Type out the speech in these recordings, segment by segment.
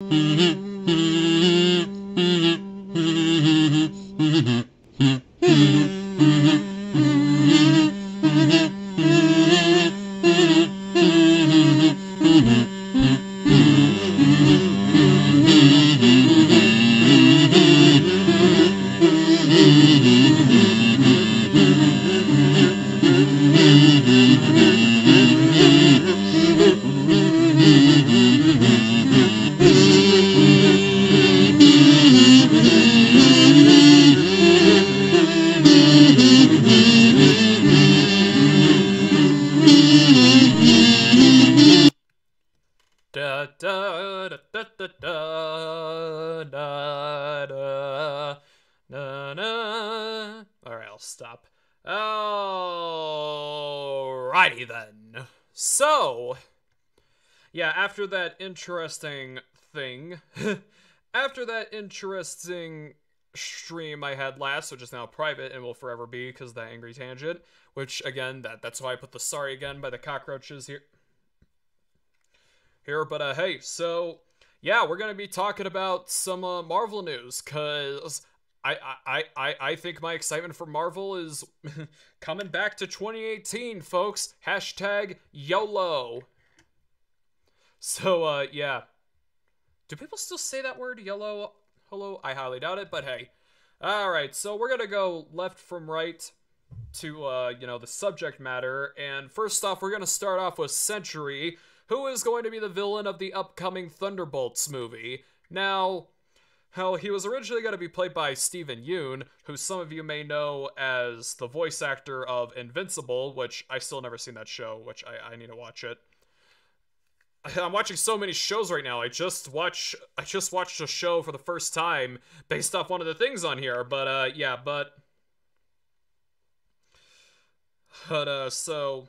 Da da da da da da da da da. Alright, I'll stop. Alrighty then. So, yeah, after that interesting thing, after that interesting stream I had last, which is now private and will forever be because of that angry tangent, which again, that's why I put the sorry again by the cockroaches here. But hey, so yeah, we're gonna be talking about some Marvel news, cause I think my excitement for Marvel is coming back to 2018, folks. Hashtag YOLO. So yeah, do people still say that word, YOLO? Hello, I highly doubt it, but hey. All right, so we're gonna go left from right to you know, the subject matter, and first off, we're gonna start off with Sentry, who is going to be the villain of the upcoming Thunderbolts movie. Now, how he was originally going to be played by Steven Yeun, who some of you may know as the voice actor of Invincible, which I still never seen that show, which I need to watch it. I'm watching so many shows right now. I just watched a show for the first time based off one of the things on here, but yeah, so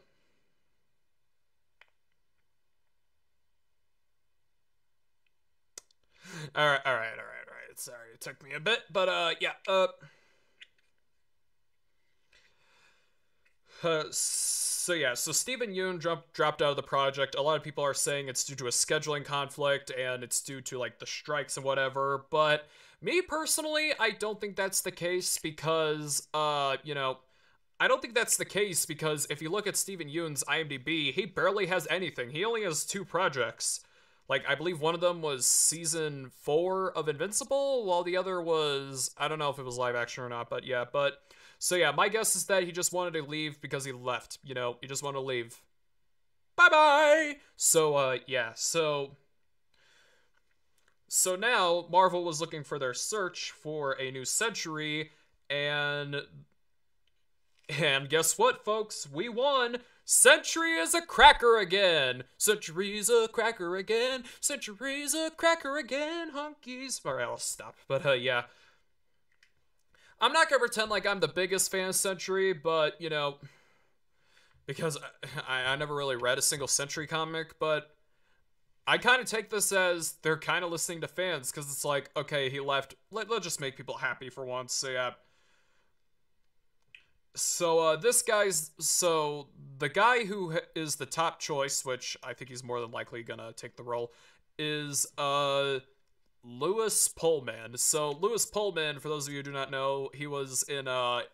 all right. Sorry, it took me a bit, but yeah. So yeah, so Steven Yeun dropped out of the project. A lot of people are saying it's due to a scheduling conflict and it's due to like the strikes and whatever. But me personally, I don't think that's the case because, you know, I don't think that's the case because if you look at Steven Yeun's IMDb, he barely has anything. He only has 2 projects. Like, I believe one of them was season 4 of Invincible, while the other was, I don't know if it was live action or not, but yeah, so yeah, my guess is that he just wanted to leave because he left, you know, he just wanted to leave. Bye-bye! So, yeah, so now, Marvel was looking for their search for a new Sentry, and guess what, folks? We won! Sentry is a cracker again! Sentry's a cracker again! Sentry's a cracker again! Honkies! Alright, I'll stop. But, yeah. I'm not gonna pretend like I'm the biggest fan of Sentry, but, you know, because I never really read a single Sentry comic, but I kind of take this as they're kind of listening to fans, because it's like, okay, he left. Let's just make people happy for once, so yeah. So, the guy who is the top choice, which I think he's more than likely gonna take the role, is, Lewis Pullman. So, Lewis Pullman, for those of you who do not know, he was in Top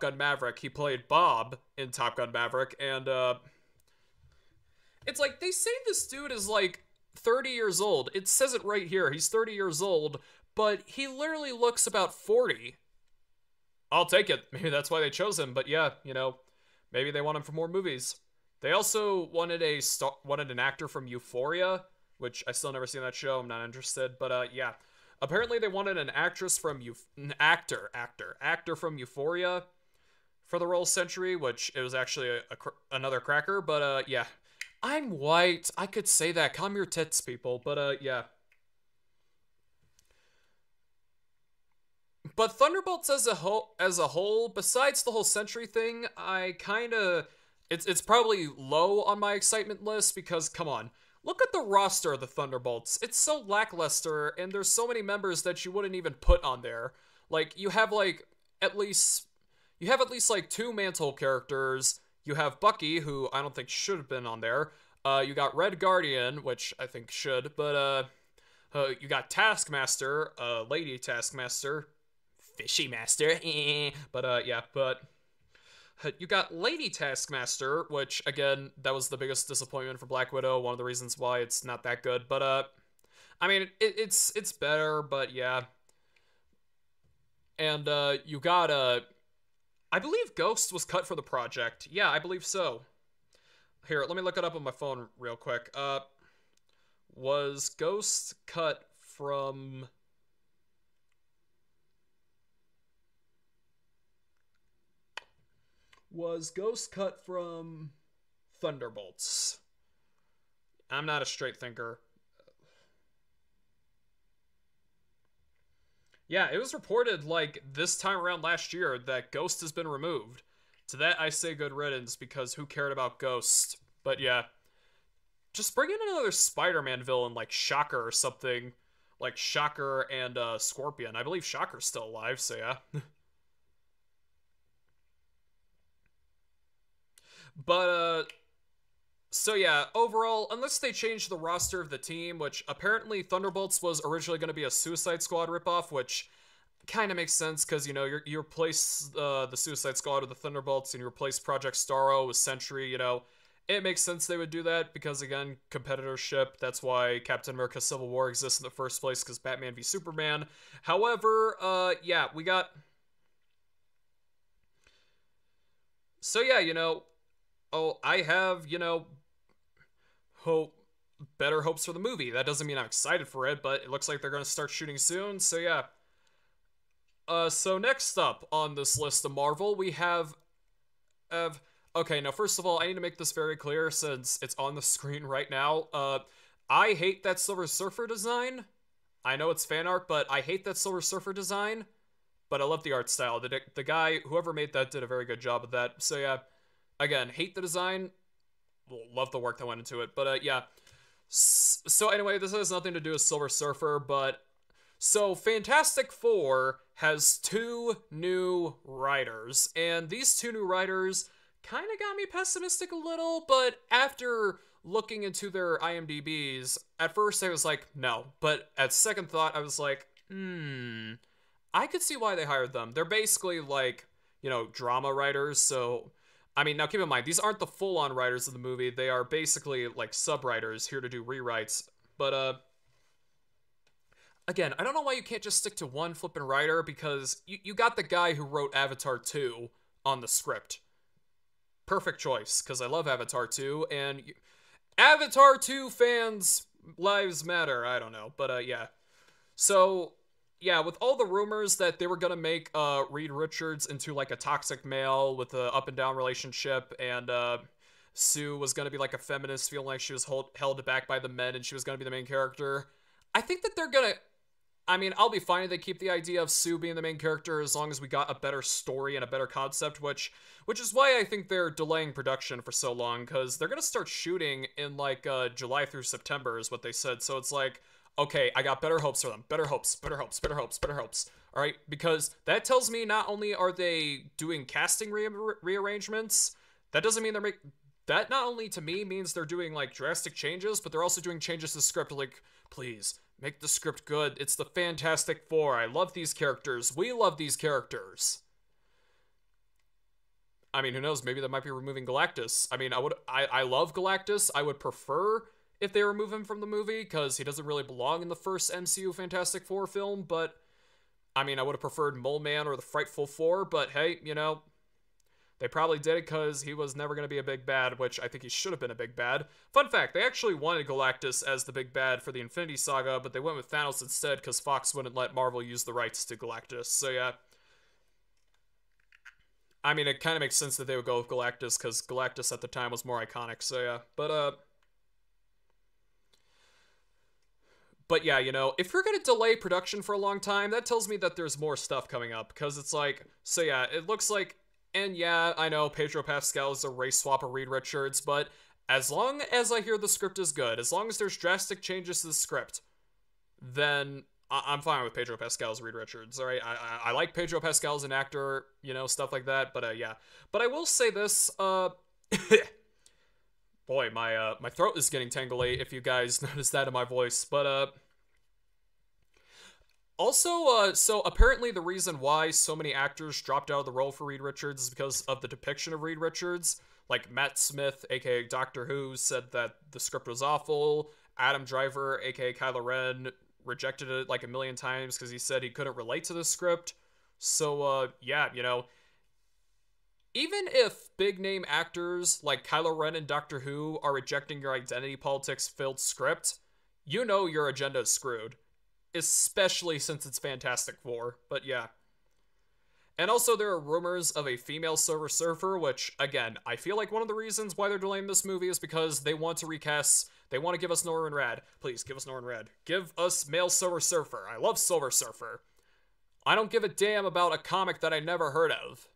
Gun Maverick. He played Bob in Top Gun Maverick, and, it's like, they say this dude is, like, 30 years old. It says it right here. He's 30 years old, but he literally looks about 40. I'll take it. Maybe that's why they chose him. But yeah, you know, maybe they want him for more movies. They also wanted an actor from Euphoria, which I still never seen that show. I'm not interested. But yeah, apparently they wanted an actress from actor from Euphoria for the role of Sentry, which it was actually another cracker. But yeah, I'm white. I could say that. Calm your tits, people. But yeah. But Thunderbolts as a whole, besides the whole Sentry thing, I kind of, it's probably low on my excitement list because, come on, look at the roster of the Thunderbolts. It's so lackluster, and there's so many members that you wouldn't even put on there. Like, you have at least like 2 Mantle characters. You have Bucky, who I don't think should have been on there. You got Red Guardian, which I think should, but you got Taskmaster, Lady Taskmaster, Fishy Master, but yeah, but you got Lady Taskmaster, which again, that was the biggest disappointment for Black Widow. One of the reasons why it's not that good, but I mean, it's better, but yeah. And you got I believe Ghost was cut for the project. Yeah, I believe so. Here, let me look it up on my phone real quick. Was Ghost cut from... Was Ghost cut from Thunderbolts? I'm not a straight thinker. Yeah, it was reported, like, this time around last year that Ghost has been removed. To that, I say good riddance, because who cared about Ghost? But yeah. Just bring in another Spider-Man villain, like Shocker or something. Like Shocker and Scorpion. I believe Shocker's still alive, so yeah. But, so yeah, overall, unless they change the roster of the team, which apparently Thunderbolts was originally going to be a Suicide Squad ripoff, which kind of makes sense because, you know, you replace the Suicide Squad with the Thunderbolts and you replace Project Starro with Sentry, you know. It makes sense they would do that because, again, competitorship. That's why Captain America Civil War exists in the first place, because Batman v Superman. However, yeah, we got... So yeah, you know, I have, you know, better hopes for the movie. That doesn't mean I'm excited for it, but it looks like they're going to start shooting soon, so yeah. So next up on this list of Marvel, we have... Okay, now first of all, I need to make this very clear since it's on the screen right now. I hate that Silver Surfer design. I know it's fan art, but I hate that Silver Surfer design. But I love the art style. The guy, whoever made that, did a very good job of that. So yeah, again, hate the design. Love the work that went into it. But yeah. So anyway, this has nothing to do with Silver Surfer, but... So Fantastic Four has 2 new writers, and these 2 new writers kind of got me pessimistic a little, but after looking into their IMDb's, at first I was like, no, but at second thought, I was like, I could see why they hired them. They're basically like, you know, drama writers, so, I mean, now keep in mind, these aren't the full-on writers of the movie, they are basically like sub-writers here to do rewrites, but, again, I don't know why you can't just stick to one flippin' writer, because you got the guy who wrote Avatar 2 on the script. Perfect choice, because I love Avatar 2, and Avatar 2 fans, lives matter, I don't know, but yeah. So, yeah, with all the rumors that they were gonna make Reed Richards into like a toxic male with an up and down relationship, and Sue was gonna be like a feminist, feeling like she was held back by the men and she was gonna be the main character, I think that they're gonna... I mean, I'll be fine if they keep the idea of Sue being the main character as long as we got a better story and a better concept, which is why I think they're delaying production for so long, because they're going to start shooting in, like, July through September is what they said, so it's like, okay, I got better hopes for them. Better hopes, better hopes, better hopes, better hopes. All right, because that tells me not only are they doing casting rearrangements, that doesn't mean they're making... That not only to me means they're doing, like, drastic changes, but they're also doing changes to the script, like, please... Make the script good. It's the Fantastic Four. I love these characters. We love these characters. I mean, who knows? Maybe they might be removing Galactus. I mean, I love Galactus. I would prefer if they remove him from the movie, because he doesn't really belong in the first MCU Fantastic Four film, but... I mean, I would have preferred Mole Man or the Frightful Four, but hey, you know... They probably did it because he was never going to be a big bad, which I think he should have been a big bad. Fun fact, they actually wanted Galactus as the big bad for the Infinity Saga, but they went with Thanos instead because Fox wouldn't let Marvel use the rights to Galactus, so yeah. I mean, it kind of makes sense that they would go with Galactus because Galactus at the time was more iconic, so yeah. But yeah, you know, if you're going to delay production for a long time, that tells me that there's more stuff coming up, because it's like, so yeah, it looks like... And yeah, I know Pedro Pascal is a race swap of Reed Richards, but as long as I hear the script is good, as long as there's drastic changes to the script, then I'm fine with Pedro Pascal as Reed Richards, alright? I like Pedro Pascal as an actor, you know, stuff like that, but yeah. But I will say this, Boy, my throat is getting tangly if you guys notice that in my voice. But also, so apparently the reason why so many actors dropped out of the role for Reed Richards is because of the depiction of Reed Richards. Like Matt Smith, aka Doctor Who, said that the script was awful. Adam Driver, aka Kylo Ren, rejected it like a million times because he said he couldn't relate to the script. So, yeah, even if big name actors like Kylo Ren and Doctor Who are rejecting your identity politics filled script, you know your agenda is screwed. Especially since it's Fantastic Four, but yeah. And also, there are rumors of a female Silver Surfer, which, again, I feel like one of the reasons why they're delaying this movie is because they want to recast, they want to give us Norrin Radd. Please, give us Norrin Radd. Give us male Silver Surfer. I love Silver Surfer. I don't give a damn about a comic that I never heard of.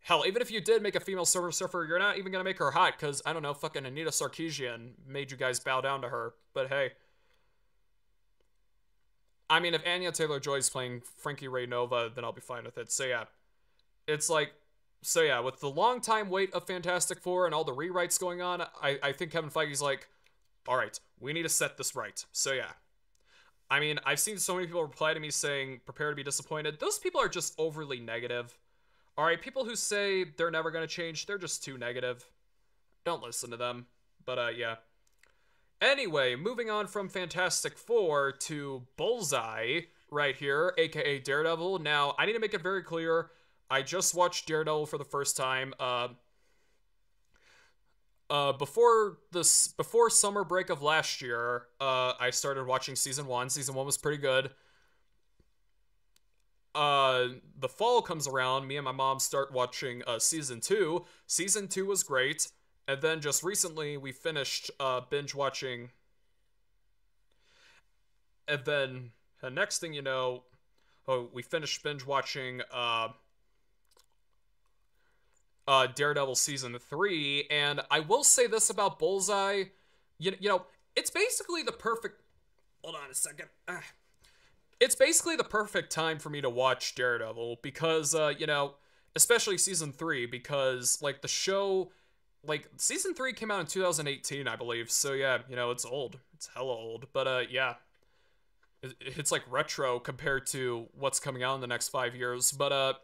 Hell, even if you did make a female Silver Surfer, you're not even gonna make her hot, because, I don't know, fucking Anita Sarkeesian made you guys bow down to her. But hey. I mean, if Anya Taylor-Joy's playing Frankie Ray Nova, then I'll be fine with it. So yeah, it's like, so yeah, with the long time wait of Fantastic Four and all the rewrites going on, I think Kevin Feige's like, all right, we need to set this right. So yeah. I mean, I've seen so many people reply to me saying, prepare to be disappointed. Those people are just overly negative. All right, people who say they're never going to change, they're just too negative. Don't listen to them. But yeah. Anyway, moving on from Fantastic Four to Bullseye right here, aka Daredevil. Now, I need to make it very clear, I just watched Daredevil for the first time. Before summer break of last year, I started watching season 1. Season 1 was pretty good. The fall comes around, me and my mom start watching season 2. Season 2 was great. And then just recently, we finished binge watching. And then the next thing you know, we finished binge watching Daredevil season 3. And I will say this about Bullseye, you know, it's basically the perfect. Hold on a second. It's basically the perfect time for me to watch Daredevil because you know, especially season 3, because like the show. Like, season 3 came out in 2018, I believe, so yeah, you know, it's old. It's hella old, but yeah. It's like retro compared to what's coming out in the next 5 years, but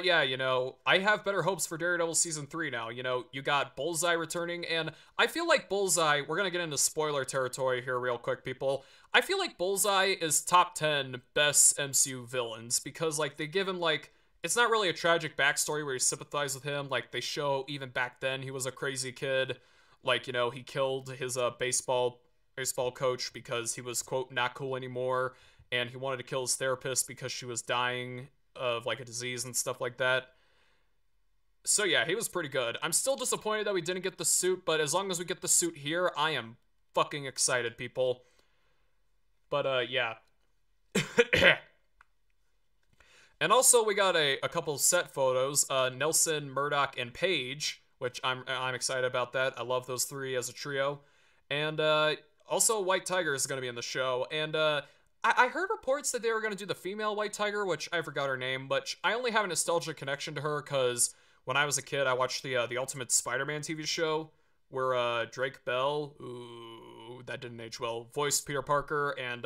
yeah, you know, I have better hopes for Daredevil season 3 now. You know, you got Bullseye returning, and I feel like Bullseye, we're gonna get into spoiler territory here real quick, people. I feel like Bullseye is top 10 best MCU villains, because, like, they give him, like, it's not really a tragic backstory where you sympathize with him. Like, they show even back then he was a crazy kid. Like, you know, he killed his baseball coach because he was, quote, not cool anymore. And he wanted to kill his therapist because she was dying of, like, a disease and stuff like that. So, yeah, he was pretty good. I'm still disappointed that we didn't get the suit, but as long as we get the suit here, I am fucking excited, people. But, yeah. And also, we got a couple set photos, Nelson, Murdoch, and Paige, which I'm excited about that. I love those three as a trio. And also, White Tiger is going to be in the show. And I heard reports that they were going to do the female White Tiger, which I forgot her name, but I only have a nostalgic connection to her because when I was a kid, I watched the Ultimate Spider-Man TV show where Drake Bell, ooh, that didn't age well, voiced Peter Parker, and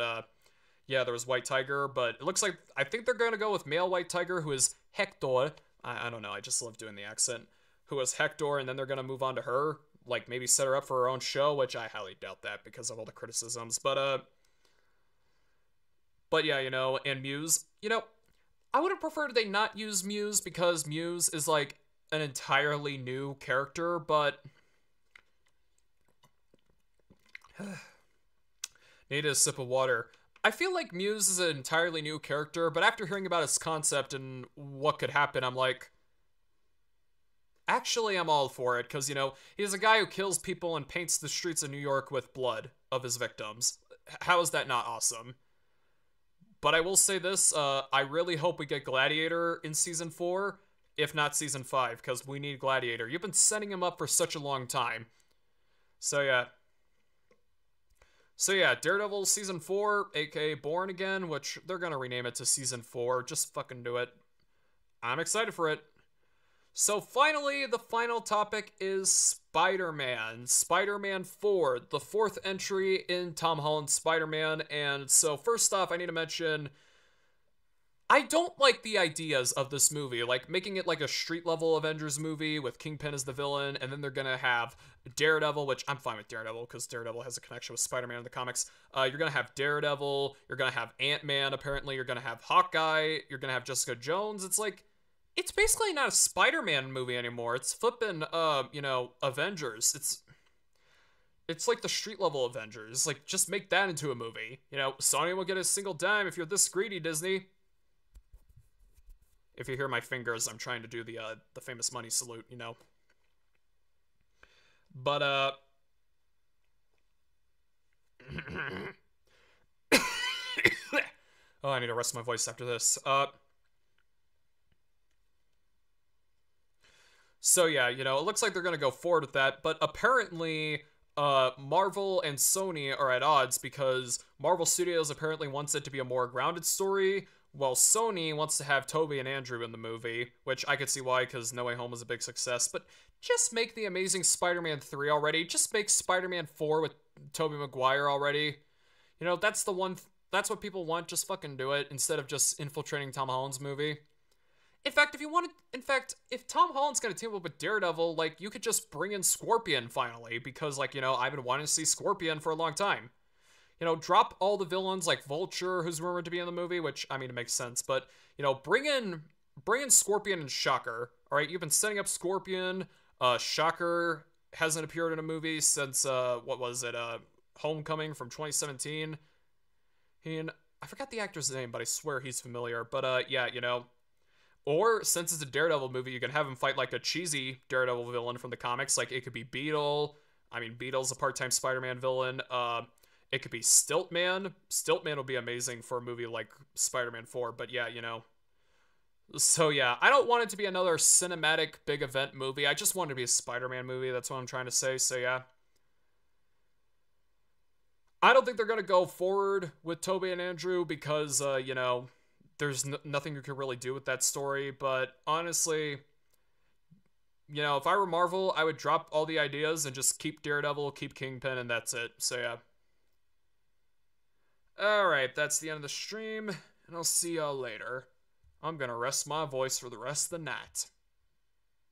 yeah, there was White Tiger, but it looks like, I think they're going to go with male White Tiger, who is Hector. I don't know, I just love doing the accent. Who is Hector, and then they're going to move on to her. Like, maybe set her up for her own show, which I highly doubt that because of all the criticisms. But yeah, you know, and Muse. You know, I would have preferred they not use Muse because Muse is, like, an entirely new character, but... Need a sip of water. I feel like Muse is an entirely new character, but after hearing about its concept and what could happen, I'm like, actually, I'm all for it, because, you know, he's a guy who kills people and paints the streets of New York with blood of his victims. How is that not awesome? But I will say this, I really hope we get Gladiator in Season 4, if not Season 5, because we need Gladiator. You've been setting him up for such a long time. So, yeah. So yeah, Daredevil Season 4, aka Born Again, which they're gonna rename it to Season 4. Just fucking do it. I'm excited for it. So finally, the final topic is Spider-Man. Spider-Man 4, the fourth entry in Tom Holland's Spider-Man. And so first off, I need to mention I don't like the ideas of this movie, like making it like a street level Avengers movie with Kingpin as the villain, and then they're gonna have Daredevil, which I'm fine with Daredevil because Daredevil has a connection with Spider-Man in the comics. You're gonna have Daredevil, you're gonna have Ant-Man, apparently you're gonna have Hawkeye, you're gonna have Jessica Jones. It's like, it's basically not a Spider-Man movie anymore. It's flipping, Avengers. It's like the street level Avengers. Like, just make that into a movie. Sony will get a single dime if you're this greedy, Disney. If you hear my fingers, I'm trying to do the famous money salute, But oh, I need to rest my voice after this. So yeah, it looks like they're gonna go forward with that, but apparently, Marvel and Sony are at odds because Marvel Studios apparently wants it to be a more grounded story, while Sony wants to have Tobey and Andrew in the movie, which I could see why, because No Way Home was a big success, but just make The Amazing Spider-Man 3 already. Just make Spider-Man 4 with Tobey Maguire already. That's the one, that's what people want, just fucking do it, instead of just infiltrating Tom Holland's movie. If Tom Holland's gonna team up with Daredevil, like, you could just bring in Scorpion finally, because, like, I've been wanting to see Scorpion for a long time. Drop all the villains like Vulture, who's rumored to be in the movie, which, I mean, it makes sense, but, bring in Scorpion and Shocker, alright? You've been setting up Scorpion, Shocker hasn't appeared in a movie since, Homecoming from 2017. I forgot the actor's name, but I swear he's familiar, but, yeah, or, since it's a Daredevil movie, you can have him fight, like, a cheesy Daredevil villain from the comics. Like, it could be Beetle. I mean, Beetle's a part-time Spider-Man villain. It could be Stiltman. Stiltman would be amazing for a movie like Spider-Man 4, but yeah, So, yeah, I don't want it to be another cinematic big event movie. I just want it to be a Spider-Man movie. That's what I'm trying to say, so yeah. I don't think they're going to go forward with Tobey and Andrew because, there's nothing you can really do with that story, but honestly, if I were Marvel, I would drop all the ideas and just keep Daredevil, keep Kingpin, and that's it. So yeah. Alright, that's the end of the stream, and I'll see y'all later. I'm gonna rest my voice for the rest of the night.